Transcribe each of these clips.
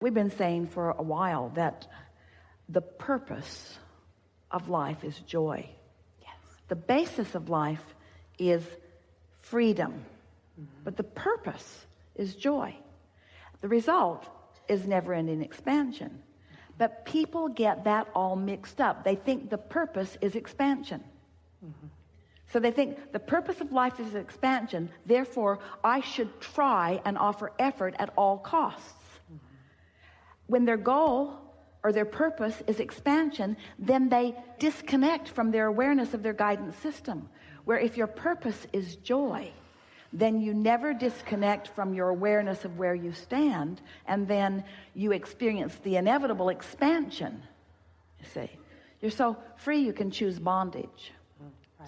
We've been saying for a while that the purpose of life is joy. Yes. The basis of life is freedom, but the purpose is joy. The result is never-ending expansion. But people get that all mixed up. They think the purpose is expansion. So they think the purpose of life is expansion, therefore I should try and offer effort at all costs. When their goal or their purpose is expansion, then they disconnect from their awareness of their guidance system. Where if your purpose is joy, then you never disconnect from your awareness of where you stand, and then you experience the inevitable expansion. You see, you're so free you can choose bondage.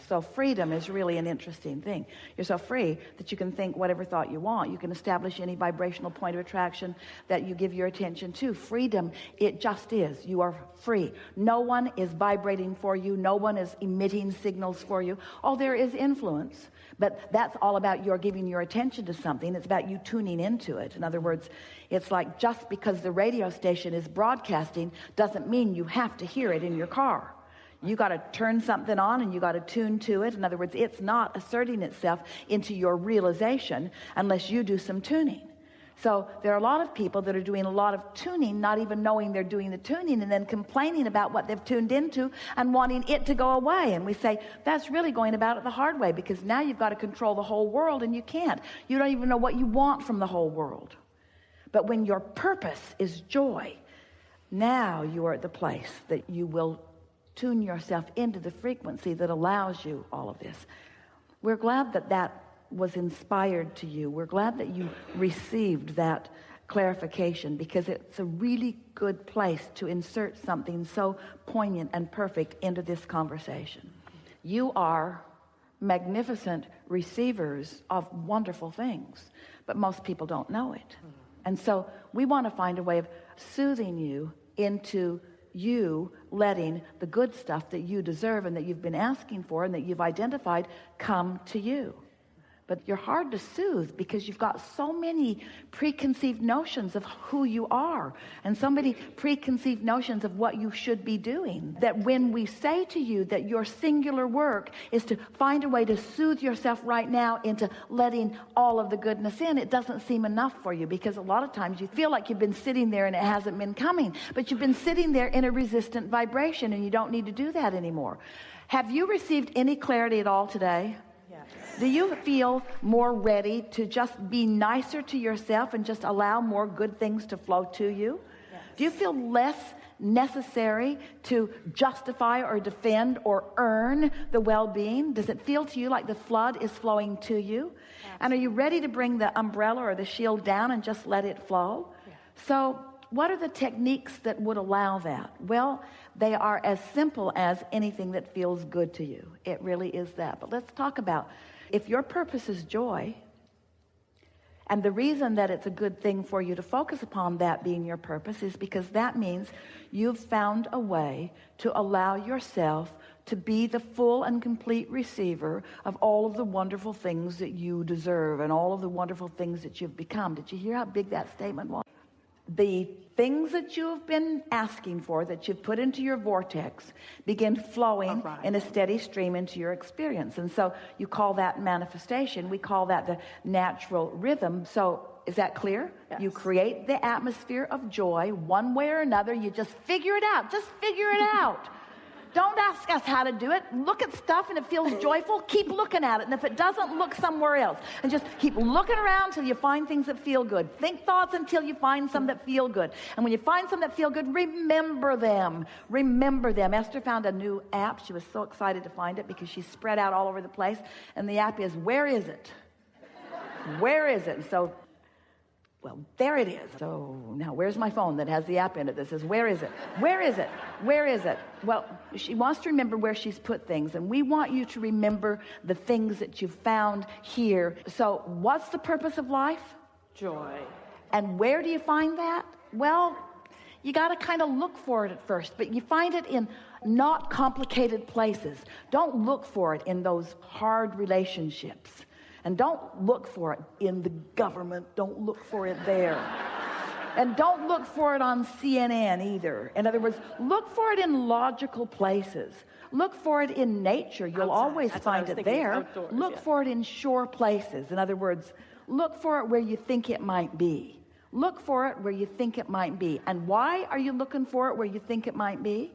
So freedom is really an interesting thing. You're so free that you can think whatever thought you want. You can establish any vibrational point of attraction that you give your attention to. Freedom, it just is. You are free. No one is vibrating for you. No one is emitting signals for you. Oh, there is influence, but that's all about your giving your attention to something. It's about you tuning into it. In other words, it's like just because the radio station is broadcasting doesn't mean you have to hear it in your car. You got to turn something on and you got to tune to it. In other words, it's not asserting itself into your realization unless you do some tuning. So there are a lot of people that are doing a lot of tuning, not even knowing they're doing the tuning, and then complaining about what they've tuned into and wanting it to go away. And we say, that's really going about it the hard way, because now you've got to control the whole world, and you can't. You don't even know what you want from the whole world. But when your purpose is joy, now you are at the place that you will tune yourself into the frequency that allows you all of this. We're glad that that was inspired to you. We're glad that you received that clarification, because it's a really good place to insert something so poignant and perfect into this conversation. You are magnificent receivers of wonderful things, but most people don't know it. And so we want to find a way of soothing you into you letting the good stuff that you deserve and that you've been asking for and that you've identified come to you. But you're hard to soothe because you've got so many preconceived notions of who you are and so many preconceived notions of what you should be doing, that when we say to you that your singular work is to find a way to soothe yourself right now into letting all of the goodness in, it doesn't seem enough for you, because a lot of times you feel like you've been sitting there and it hasn't been coming, but you've been sitting there in a resistant vibration and you don't need to do that anymore. Have you received any clarity at all today? Do you feel more ready to just be nicer to yourself and just allow more good things to flow to you? Yes. Do you feel less necessary to justify or defend or earn the well-being? Does it feel to you like the flood is flowing to you? Absolutely. And are you ready to bring the umbrella or the shield down and just let it flow? Yeah. So what are the techniques that would allow that? Well, they are as simple as anything that feels good to you. It really is that. But let's talk about, if your purpose is joy, and the reason that it's a good thing for you to focus upon that being your purpose is because that means you've found a way to allow yourself to be the full and complete receiver of all of the wonderful things that you deserve and all of the wonderful things that you've become. Did you hear how big that statement was? The things that you've been asking for, that you've put into your vortex, begin flowing in a steady stream into your experience. And so you call that manifestation. We call that the natural rhythm. So is that clear? Yes. You create the atmosphere of joy one way or another. You just figure it out. Just figure it out. Don't ask us how to do it. Look at stuff and it feels joyful. Keep looking at it. And if it doesn't, look somewhere else. And just keep looking around until you find things that feel good. Think thoughts until you find some that feel good. And when you find some that feel good, remember them. Remember them. Esther found a new app. She was so excited to find it because she's spread out all over the place. And the app is, where is it? Where is it? And so, well, there it is. So now where's my phone that has the app in it that says, where is it? Where is it? Where is it? Well, she wants to remember where she's put things, and we want you to remember the things that you found here. So what's the purpose of life? Joy. And where do you find that? Well, you got to kind of look for it at first, but you find it in not complicated places. Don't look for it in those hard relationships. And don't look for it in the government. Don't look for it there. And don't look for it on CNN either. In other words, look for it in logical places. Look for it in nature. You'll always find it there. Outdoors, look for it in sure places. In other words, look for it where you think it might be. Look for it where you think it might be. And why are you looking for it where you think it might be?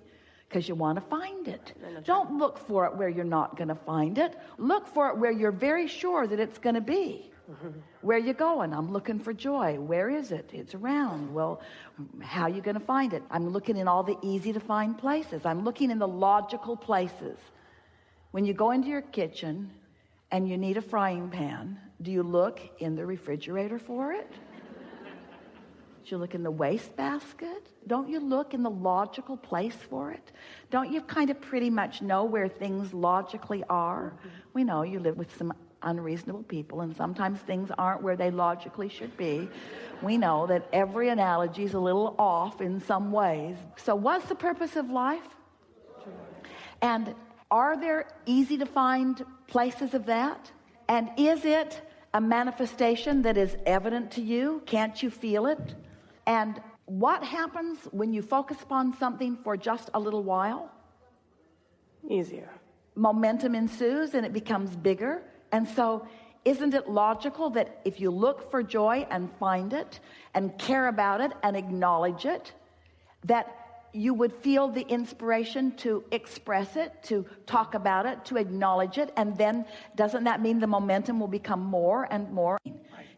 Because you want to find it. Don't look for it where you're not going to find it. Look for it where you're very sure that it's going to be. Where are you going? I'm looking for joy. Where is it? It's around. Well, how are you going to find it? I'm looking in all the easy to find places. I'm looking in the logical places. When you go into your kitchen and you need a frying pan, do you look in the refrigerator for it? Do you look in the wastebasket? Don't you look in the logical place for it? Don't you kind of pretty much know where things logically are? We know you live with some unreasonable people, and sometimes things aren't where they logically should be. We know that every analogy is a little off in some ways. So what's the purpose of life? And are there easy to find places of that? And is it a manifestation that is evident to you? Can't you feel it? And what happens when you focus upon something for just a little while? Easier. Momentum ensues and it becomes bigger. And so isn't it logical that if you look for joy and find it and care about it and acknowledge it, that you would feel the inspiration to express it, to talk about it, to acknowledge it, and then doesn't that mean the momentum will become more and more?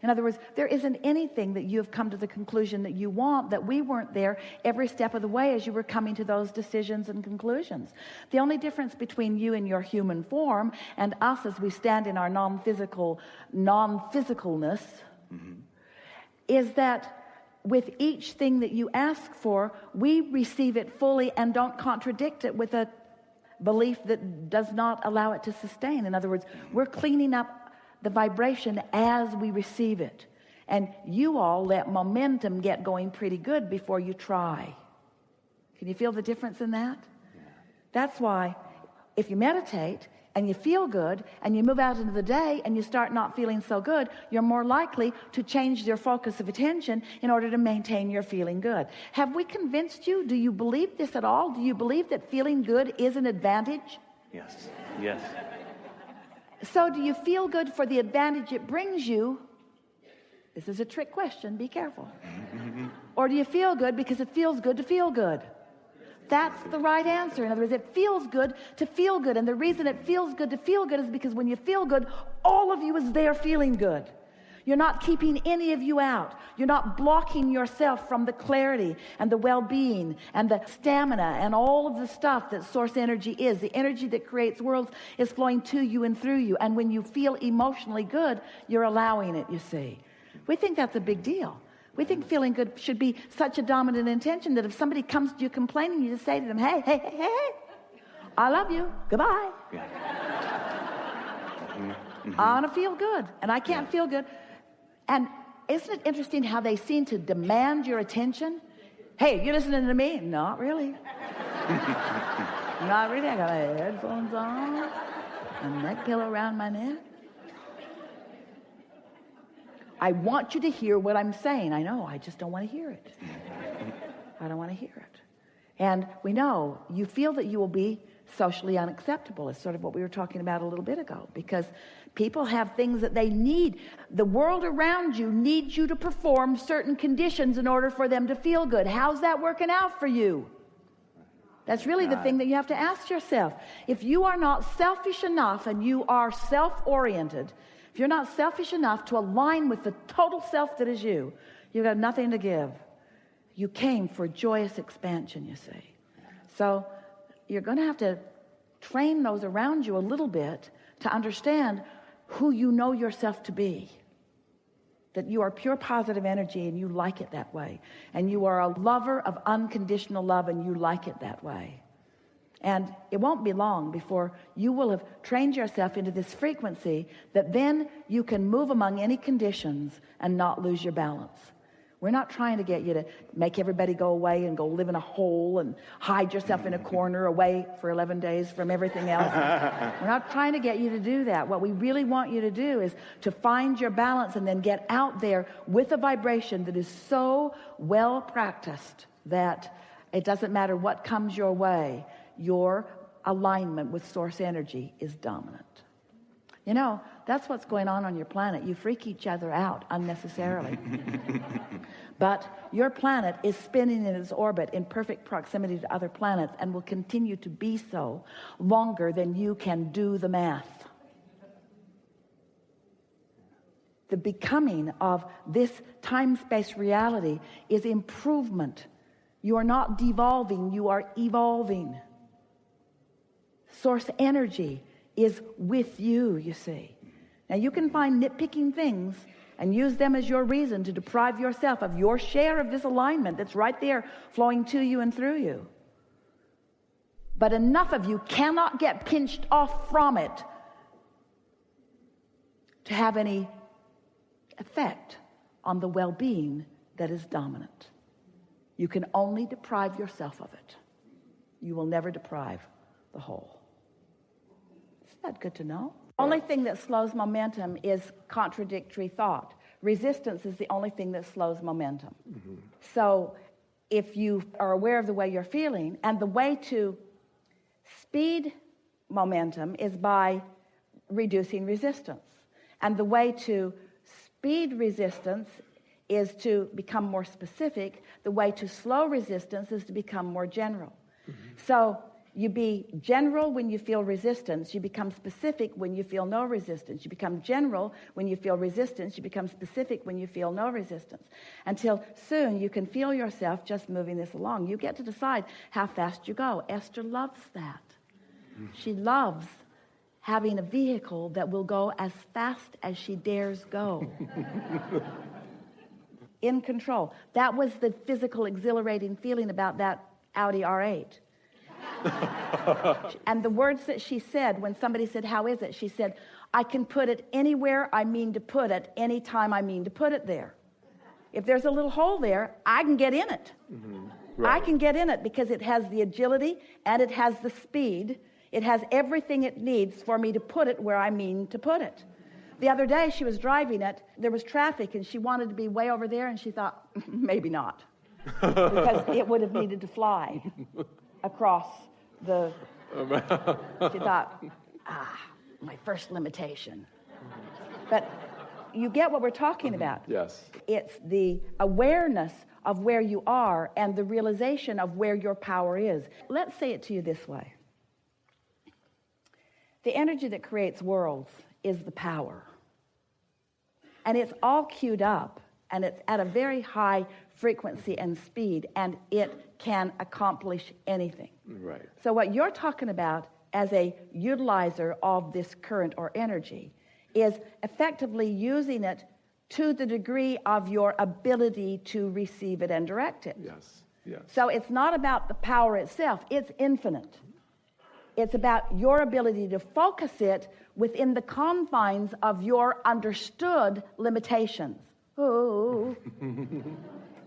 In other words, there isn't anything that you have come to the conclusion that you want that we weren't there every step of the way as you were coming to those decisions and conclusions. The only difference between you and your human form and us as we stand in our non-physicalness is that with each thing that you ask for, we receive it fully and don't contradict it with a belief that does not allow it to sustain. In other words, we're cleaning up the vibration as we receive it. And you all let momentum get going pretty good before you try. Can you feel the difference in that? Yeah. That's why if you meditate and you feel good and you move out into the day and you start not feeling so good, you're more likely to change your focus of attention in order to maintain your feeling good. Have we convinced you? Do you believe this at all? Do you believe that feeling good is an advantage? Yes. Yes. So do you feel good for the advantage it brings you? This is a trick question. Be careful. Or do you feel good because it feels good to feel good? That's the right answer. In other words, it feels good to feel good. And the reason it feels good to feel good is because when you feel good, all of you is there feeling good. You're not keeping any of you out. You're not blocking yourself from the clarity and the well-being and the stamina and all of the stuff that source energy is. The energy that creates worlds is flowing to you and through you. And when you feel emotionally good, you're allowing it, you see. We think that's a big deal. We think feeling good should be such a dominant intention that if somebody comes to you complaining, you just say to them, hey, hey, hey, hey, I love you. Goodbye. Yeah. I want to feel good, and I can't feel good. And isn't it interesting how they seem to demand your attention? Hey, you listening to me? Not really. Not really. I got my headphones on, a neck pillow around my neck. I want you to hear what I'm saying. I know, I just don't want to hear it. I don't want to hear it. And we know you feel that you will be socially unacceptable. It's sort of what we were talking about a little bit ago, because people have things that they need. The world around you needs you to perform certain conditions in order for them to feel good. How's that working out for you? That's really the thing that you have to ask yourself. If you are not selfish enough and you are self-oriented, if you're not selfish enough to align with the total self that is you, you've got nothing to give. You came for joyous expansion, you see. So you're going to have to train those around you a little bit to understand who you know yourself to be. That you are pure positive energy and you like it that way. And you are a lover of unconditional love and you like it that way. And it won't be long before you will have trained yourself into this frequency that then you can move among any conditions and not lose your balance. We're not trying to get you to make everybody go away and go live in a hole and hide yourself in a corner away for 11 days from everything else. We're not trying to get you to do that. What we really want you to do is to find your balance and then get out there with a vibration that is so well practiced that it doesn't matter what comes your way, your alignment with source energy is dominant. You know, that's what's going on your planet. You freak each other out unnecessarily. But your planet is spinning in its orbit in perfect proximity to other planets and will continue to be so longer than you can do the math. The becoming of this time-space reality is improvement. You are not devolving, you are evolving. Source energy is with you, you see. Now you can find nitpicking things and use them as your reason to deprive yourself of your share of this alignment that's right there flowing to you and through you. But enough of you cannot get pinched off from it to have any effect on the well-being that is dominant. You can only deprive yourself of it. You will never deprive the whole. Isn't that good to know? Only thing that slows momentum is contradictory thought. Resistance is the only thing that slows momentum. Mm-hmm. So if you are aware of the way you're feeling, and the way to speed momentum is by reducing resistance. And the way to speed resistance is to become more specific. The way to slow resistance is to become more general. Mm-hmm. So you be general when you feel resistance. You become specific when you feel no resistance. You become general when you feel resistance. You become specific when you feel no resistance. Until soon you can feel yourself just moving this along. You get to decide how fast you go. Esther loves that. She loves having a vehicle that will go as fast as she dares go. In control. That was the physical exhilarating feeling about that Audi R8. And the words that she said when somebody said, "How is it?" She said, "I can put it anywhere I mean to put it, anytime I mean to put it there. If there's a little hole there, I can get in it." Mm-hmm. Right. I can get in it because it has the agility and it has the speed. It has everything it needs for me to put it where I mean to put it. The other day she was driving it, there was traffic and she wanted to be way over there and she thought, maybe not. Because it would have needed to fly across the... She thought, my first limitation. But you get what we're talking about. Yes. It's the awareness of where you are and the realization of where your power is. Let's say it to you this way. The energy that creates worlds is the power. And it's all queued up, and it's at a very high frequency and speed, and it can accomplish anything. Right. So what you're talking about as a utilizer of this current or energy is effectively using it to the degree of your ability to receive it and direct it. Yes, yes. So it's not about the power itself, it's infinite. It's about your ability to focus it within the confines of your understood limitations. Ooh.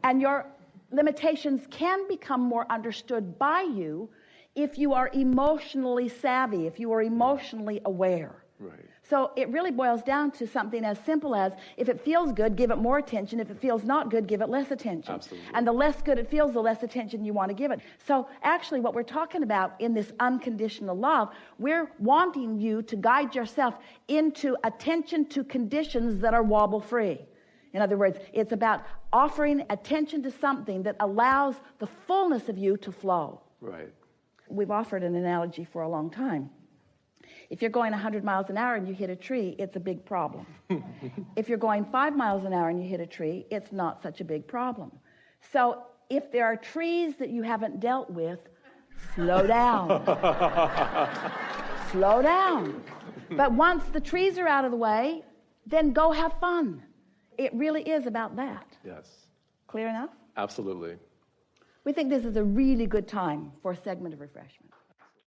And your limitations can become more understood by you if you are emotionally savvy, if you are emotionally aware. Right. So it really boils down to something as simple as, if it feels good, give it more attention. If it feels not good, give it less attention. Absolutely. And the less good it feels, the less attention you want to give it. So actually what we're talking about in this unconditional love, we're wanting you to guide yourself into attention to conditions that are wobble-free. In other words, it's about offering attention to something that allows the fullness of you to flow. Right. We've offered an analogy for a long time. If you're going 100 miles an hour and you hit a tree, it's a big problem. If you're going 5 miles an hour and you hit a tree, it's not such a big problem. So if there are trees that you haven't dealt with, slow down. Slow down. But once the trees are out of the way, then go have fun. It really is about that. Yes. Clear enough? Absolutely. We think this is a really good time for a segment of refreshment.